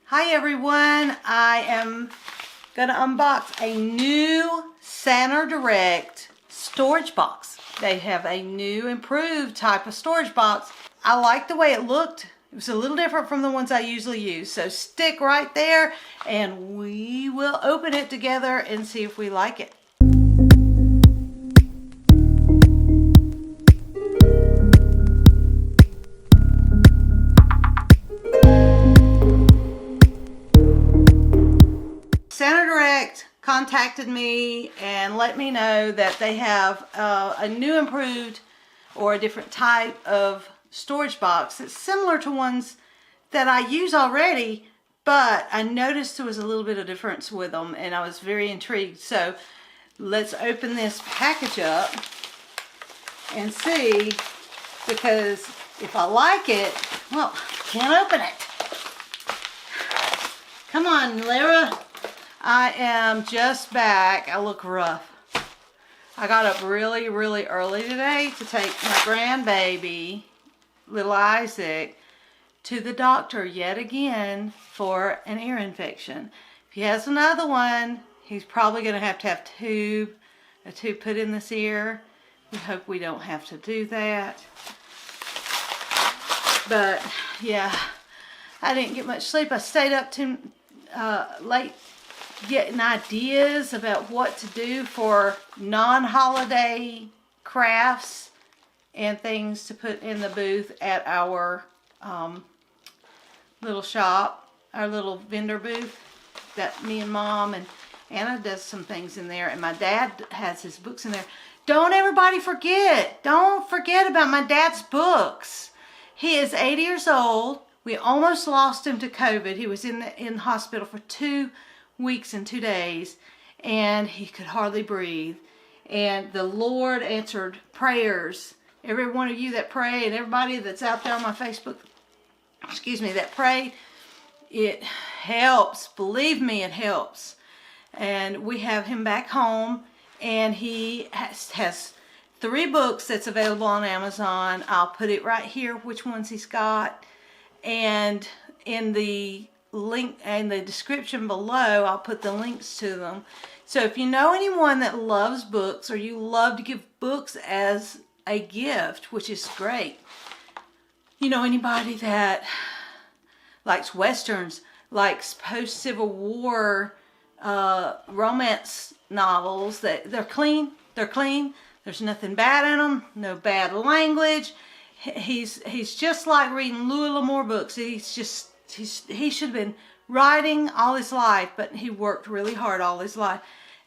Hi everyone, I am going to unbox a new SanerDirect storage box. They have a new improved type of storage box. I like the way it looked. It was a little different from the ones I usually use. So stick right there and we will open it together and see if we like it. SanerDirect contacted me and let me know that they have a new improved or a different type of storage box. It's similar to ones that I use already, but I noticed there was a little bit of difference with them and I was very intrigued. So let's open this package up and see, because if I like it, well, can't open it. Come on, Lara. I am just back. I look rough. I got up really early today to take my grandbaby, little Isaac, to the doctor yet again for an ear infection. If he has another one, he's probably going to have a tube put in this ear. We hope we don't have to do that. But yeah, I didn't get much sleep. I stayed up too late getting ideas about what to do for non-holiday crafts and things to put in the booth at our little shop, our little vendor booth that me and Mom and Anna does some things in there, and my dad has his books in there. Don't everybody forget, don't forget about my dad's books. He is 80 years old. We almost lost him to COVID. He was in the hospital for 2 weeks and 2 days, and he could hardly breathe. And the Lord answered prayers. Every one of you that pray, and everybody that's out there on my Facebook, that pray, it helps. Believe me, it helps. And we have him back home, and he has 3 books that's available on Amazon. I'll put it right here, which ones he's got, and in the link in the description below, I'll put the links to them. So if you know anyone that loves books, or you love to give books as a gift, which is great, you know anybody that likes westerns, likes post-Civil War romance novels, that they're clean, there's nothing bad in them, no bad language. He's just like reading Louis L'Amour books. He should have been writing all his life, but he worked really hard all his life,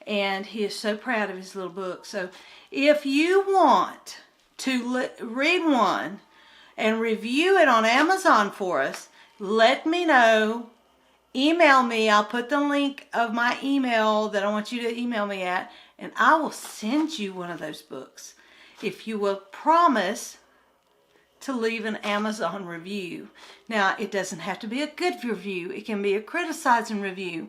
and he is so proud of his little book. So if you want to read one and review it on Amazon for us, let me know. Email me. I'll put the link of my email that I want you to email me at, and I will send you one of those books if you will promise to leave an Amazon review. Now, it doesn't have to be a good review. It can be a criticizing review,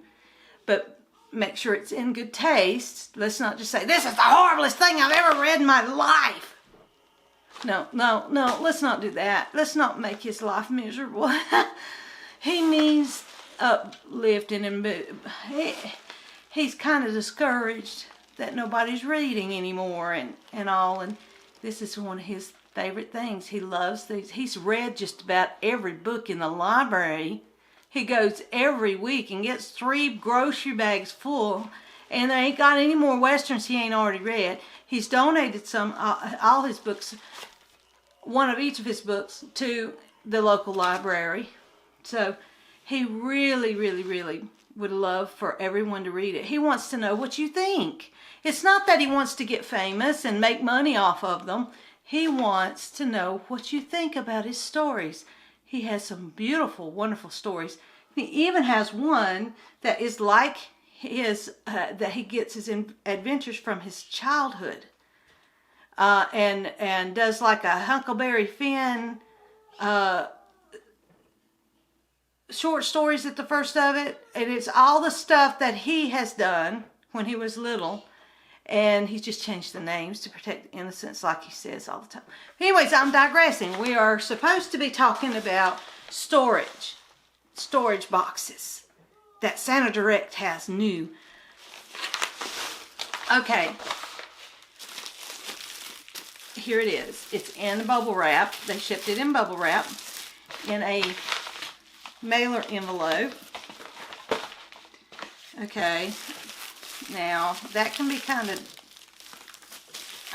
but make sure it's in good taste. Let's not just say, this is the horriblest thing I've ever read in my life. No, let's not do that. Let's not make his life miserable. He needs uplifting, and he's kind of discouraged that nobody's reading anymore and all, and this is one of his favorite things. He loves these. He's read just about every book in the library. He goes every week and gets 3 grocery bags full, and there ain't got any more westerns he ain't already read. He's donated some, all his books, one of each of his books, to the local library. So he really would love for everyone to read it. He wants to know what you think. It's not that he wants to get famous and make money off of them. He wants to know what you think about his stories. He has some beautiful, wonderful stories. He even has one that is like his, that he gets his adventures from his childhood. And does like a Huckleberry Finn short stories at the first of it. And it's all the stuff that he has done when he was little. And he's just changed the names to protect the innocents, like he says all the time. Anyways, I'm digressing. We are supposed to be talking about storage. storage boxes that SanerDirect has new. Okay. Here it is. It's in bubble wrap. They shipped it in bubble wrap in a mailer envelope. Okay. Now, that can be kind of,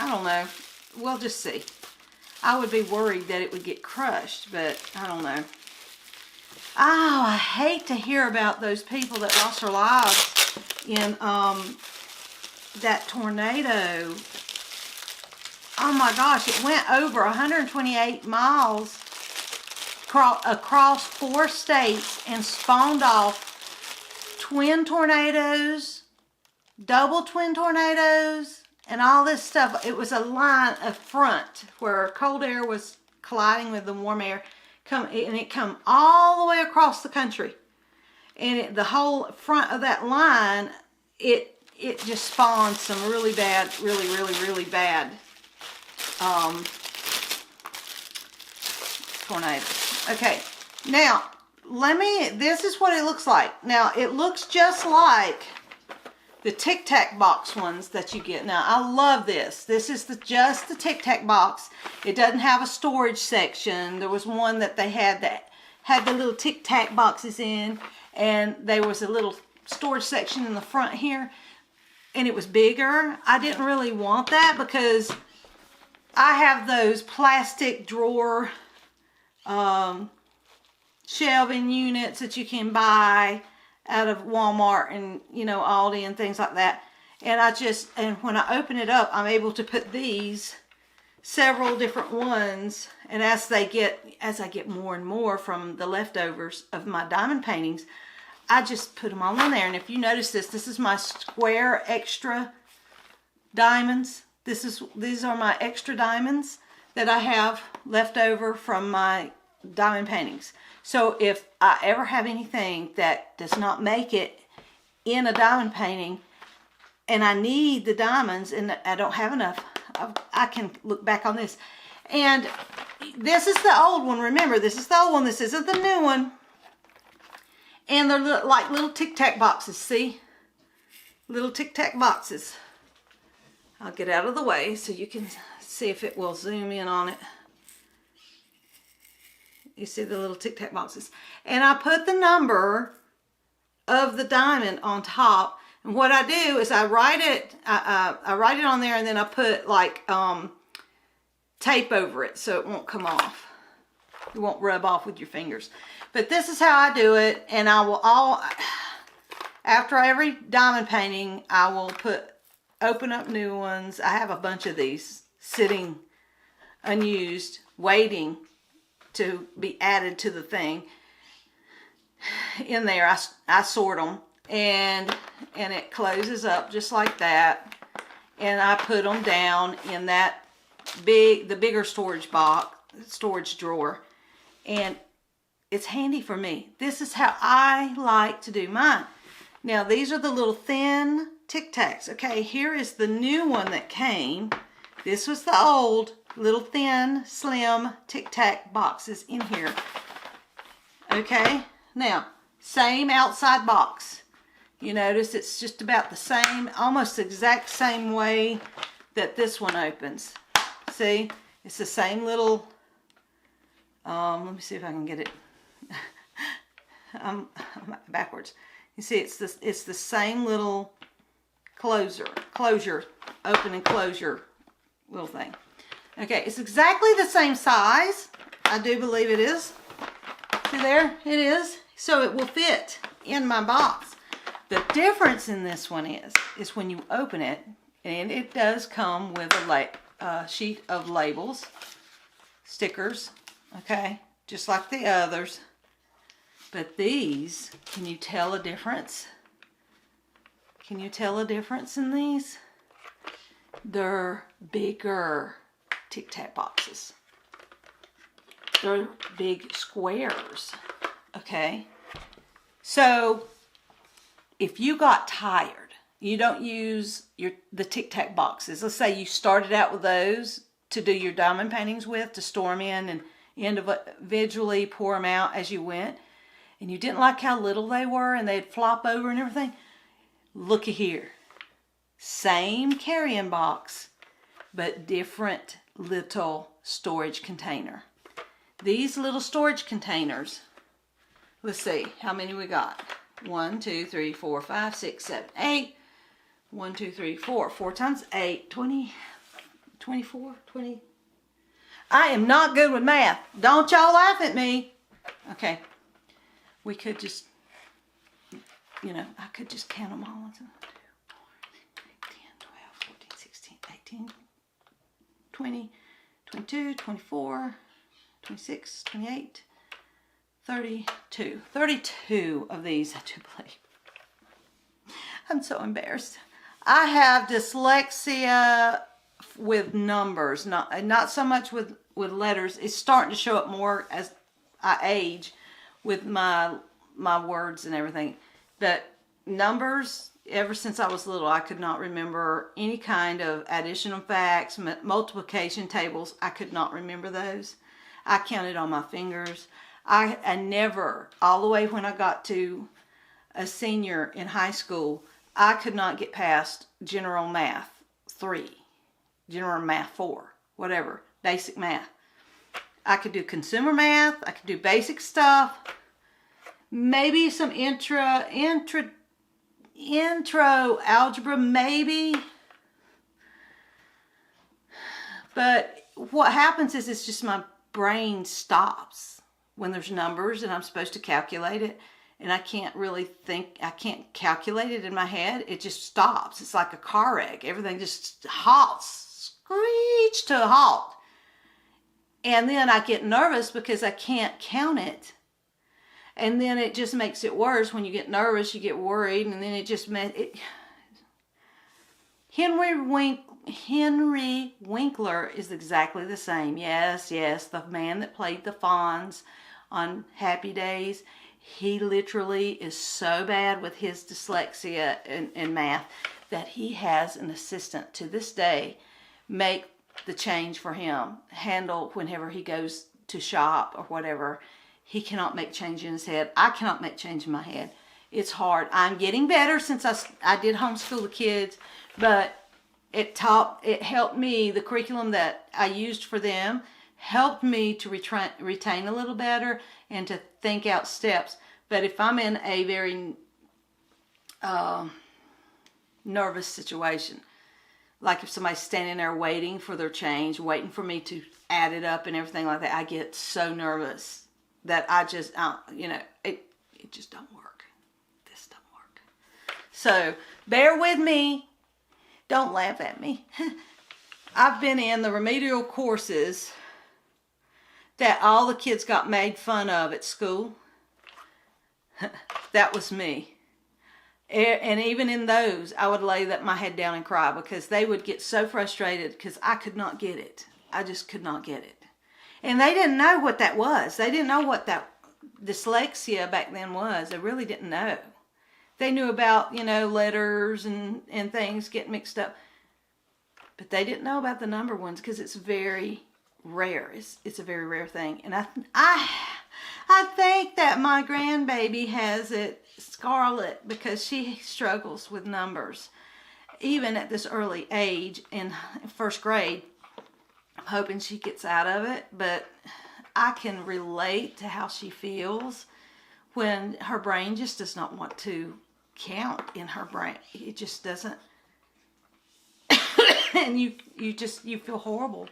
I don't know. We'll just see. I would be worried that it would get crushed, but I don't know. Oh, I hate to hear about those people that lost their lives in that tornado. Oh my gosh, it went over 128 miles across 4 states and spawned off twin tornadoes, double twin tornadoes, and all this stuff. It was a line of front where cold air was colliding with the warm air, and it come all the way across the country. And the whole front of that line, it just spawned some really bad, really bad tornadoes. Okay, now this is what it looks like. Now it looks just like the Tic Tac box ones that you get. Now I love this. This is just the Tic Tac box. It doesn't have a storage section. There was one that they had that had the little Tic Tac boxes in, and there was a little storage section in the front here, and it was bigger. I didn't really want that because I have those plastic drawer shelving units that you can buy out of Walmart and, you know, Aldi and things like that. And when I open it up, I'm able to put these several different ones, and as I get more and more from the leftovers of my diamond paintings, I just put them all in there. And if you notice this is my square extra diamonds. These are my extra diamonds that I have left over from my diamond paintings. So if I ever have anything that does not make it in a diamond painting and I need the diamonds and I don't have enough, I can look back on this. And this is the old one. Remember, this is the old one. This isn't the new one. And they're like little Tic Tac boxes, see? Little Tic Tac boxes. I'll get out of the way so you can see if it will zoom in on it. You see the little Tic Tac boxes. And I put the number of the diamond on top. And what I do is I write it on there, and then I put like tape over it so it won't come off. It won't rub off with your fingers. But this is how I do it. And I will after every diamond painting, I will open up new ones. I have a bunch of these sitting unused, waiting to be added to the thing. In there, I sort them, and it closes up just like that. And I put them down in that the bigger storage drawer, and it's handy for me. This is how I like to do mine. Now these are the little thin Tic Tacs. Okay, here is the new one that came. This was the old little thin, slim Tic Tac boxes in here. Okay, now same outside box. You notice it's just about the same, almost exact same way that this one opens. See, it's the same little. Let me see if I can get it. I'm backwards. You see, it's the same little closure, open and closure little thing. Okay, it's exactly the same size. I do believe it is. See there? It is. So it will fit in my box. The difference in this one is when you open it, and it does come with a sheet of labels, stickers, okay, just like the others. But these, can you tell a difference? Can you tell a difference in these? They're bigger Tic Tac boxes. They're big squares, okay? So if you got tired, you don't use the Tic Tac boxes. Let's say you started out with those to do your diamond paintings with, to store them in and individually pour them out as you went. and you didn't like how little they were and they'd flop over and everything, looky here. Same carrying box, but different little storage container. These little storage containers, let's see, how many we got? 1, 2, 3, 4, 5, 6, 7, 8. 1, 2, 3, 4. 4 times 8, 20, 24, 20. I am not good with math. Don't y'all laugh at me. Okay. We could just, you know, I could just count them all. 1, 2, 4, 10, 12, 14, 16, 18, 20, 22, 24, 26, 28, 32. 32 of these, I do believe. I'm so embarrassed. I have dyslexia with numbers, not so much with letters. It's starting to show up more as I age with my words and everything. But numbers, ever since I was little, I could not remember any kind of addition of facts, multiplication tables. I could not remember those. I counted on my fingers. I never, all the way when I got to a senior in high school, I could not get past general math 3, general math 4, whatever, basic math. I could do consumer math, I could do basic stuff, maybe some intro algebra, maybe. But what happens is it's just my brain stops when there's numbers and I'm supposed to calculate it. And I can't really think, I can't calculate it in my head. It just stops. It's like a car wreck. Everything just halts, screech to a halt. And then I get nervous because I can't count it. And then it just makes it worse. When you get nervous, you get worried. And then it just Henry Winkler is exactly the same. Yes, the man that played the Fonz on Happy Days. He literally is so bad with his dyslexia and math that he has an assistant to this day make the change for him, handle whenever he goes to shop or whatever. He cannot make change in his head. I cannot make change in my head. It's hard. I'm getting better since I did homeschool the kids, but it helped me, the curriculum that I used for them helped me to retain a little better and to think out steps. But if I'm in a very nervous situation, like if somebody's standing there waiting for their change, waiting for me to add it up and everything like that, I get so nervous that I just, it just don't work. This don't work. So bear with me. Don't laugh at me. I've been in the remedial courses that all the kids got made fun of at school. That was me. And even in those, I would lay my head down and cry because they would get so frustrated because I could not get it. I just could not get it. And they didn't know what that was. They didn't know what that dyslexia back then was. They really didn't know. They knew about, letters and things get mixed up. But they didn't know about the number ones because it's very rare. It's a very rare thing. And I think that my grandbaby has it, Scarlet, because she struggles with numbers. Even at this early age in first grade, I'm hoping she gets out of it. But I can relate to how she feels when her brain just does not want to count in her brain. It just doesn't. And you feel horrible.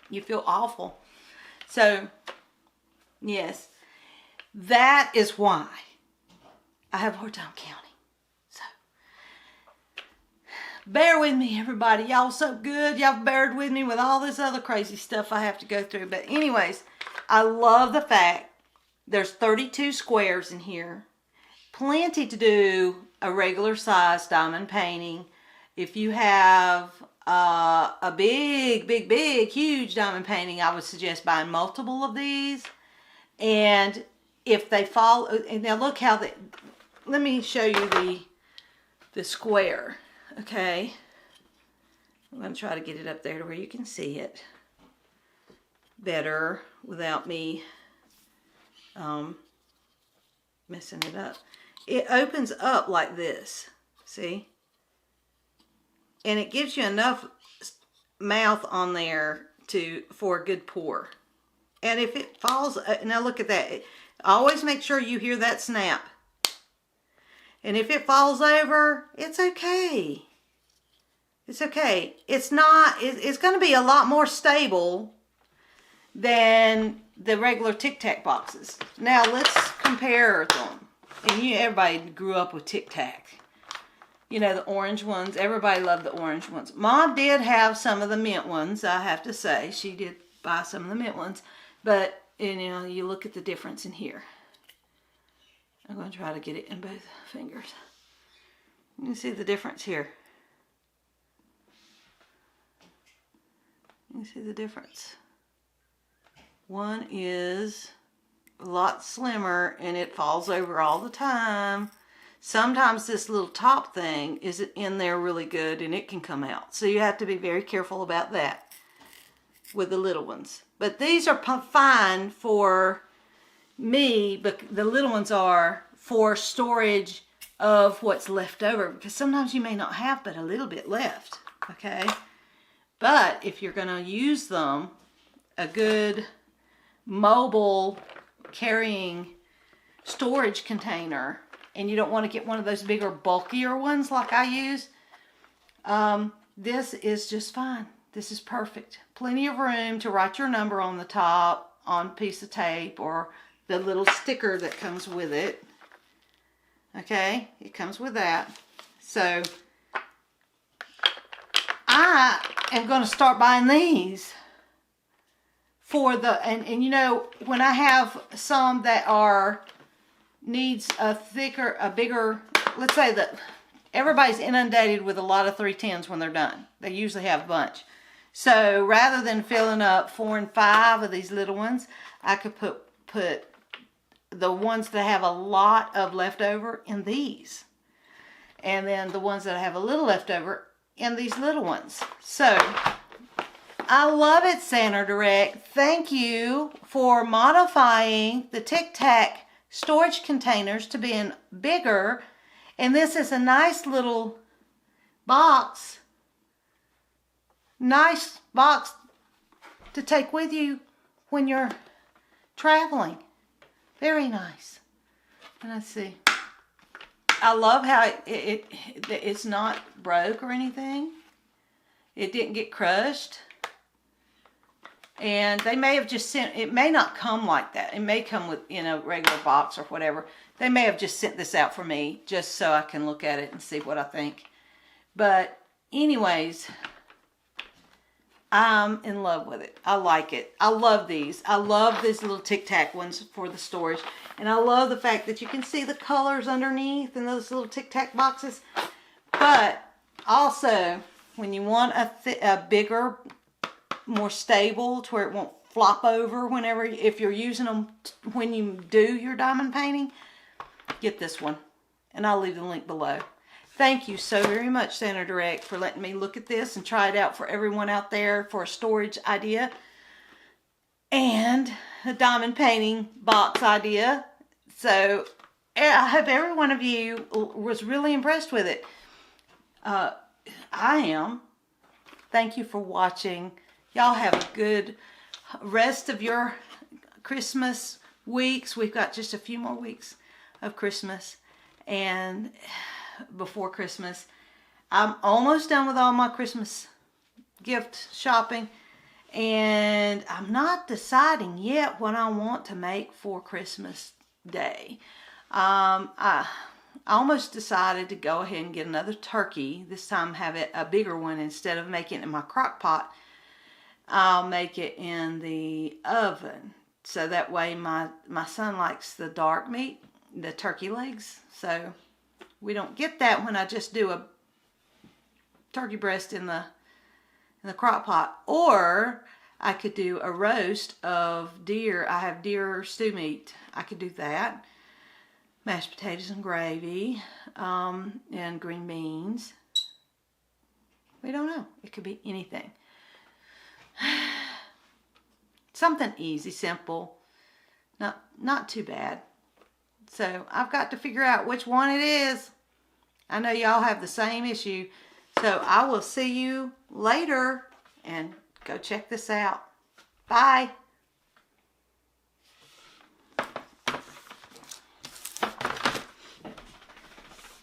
You feel awful. So, yes, that is why I have a hard time counting. So, bear with me, everybody. Y'all so good. Y'all bared with me with all this other crazy stuff I have to go through. But anyways, I love the fact there's 32 squares in here. Plenty to do a regular size diamond painting. If you have a big, huge diamond painting, I would suggest buying multiple of these. And if they fall, and now look how let me show you the square, okay? I'm going to try to get it up there to where you can see it better without me messing it up. It opens up like this, see? And it gives you enough mouth on there for a good pour. And if it falls, now look at that. Always make sure you hear that snap. And if it falls over, it's okay. It's okay. It's going to be a lot more stable than the regular Tic Tac boxes. Now let's compare them. And everybody grew up with Tic Tac. You know, the orange ones. Everybody loved the orange ones. Mom did have some of the mint ones, I have to say. She did buy some of the mint ones. But, you know, you look at the difference in here. I'm going to try to get it in both fingers. You can see the difference here. You can see the difference. One is a lot slimmer and it falls over all the time. Sometimes this little top thing is in there really good and it can come out. So you have to be very careful about that with the little ones. But these are fine for me, but the little ones are for storage of what's left over, because sometimes you may not have but a little bit left, okay? But if you're going to use them, a good mobile carrying storage container, and you don't want to get one of those bigger bulkier ones like I use, this is just fine. This is perfect. Plenty of room to write your number on the top on a piece of tape or the little sticker that comes with it. Okay, it comes with that. So I am going to start buying these for the, and you know, when I have some that needs a bigger, let's say that everybody's inundated with a lot of 310s when they're done. They usually have a bunch. So rather than filling up 4 and 5 of these little ones, I could put the ones that have a lot of leftover in these. And then the ones that have a little leftover in these little ones. So I love it, SanerDirect. Thank you for modifying the Tic Tac storage containers to being bigger. And this is a nice little box. Nice box to take with you when you're traveling. Very nice. And let's see. I love how it's not broke or anything. It didn't get crushed. And they may have just sent, it may not come like that. It may come with, in a regular box or whatever. They may have just sent this out for me just so I can look at it and see what I think. But anyways, I'm in love with it. I like it. I love these. I love these little Tic Tac ones for the storage. And I love the fact that you can see the colors underneath in those little Tic Tac boxes. But also, when you want a bigger, more stable to where it won't flop over if you're using them when you do your diamond painting, get this one. And I'll leave the link below. Thank you so very much, SanerDirect, for letting me look at this and try it out for everyone out there for a storage idea and a diamond painting box idea. So I hope every one of you was really impressed with it. I am. Thank you for watching. Y'all have a good rest of your Christmas weeks. We've got just a few more weeks of Christmas and before Christmas. I'm almost done with all my Christmas gift shopping, and I'm not deciding yet what I want to make for Christmas Day. I almost decided to go ahead and get another turkey. This time have it a bigger one. Instead of making it in my crock pot, I'll make it in the oven. So that way my son likes the dark meat, the turkey legs. So we don't get that when I just do a turkey breast in the crock pot. Or I could do a roast of deer. I have deer stew meat. I could do that. Mashed potatoes and gravy, and green beans. We don't know. It could be anything. Something easy, simple, not too bad. So I've got to figure out which one it is. I know y'all have the same issue. So I will see you later and go check this out. Bye.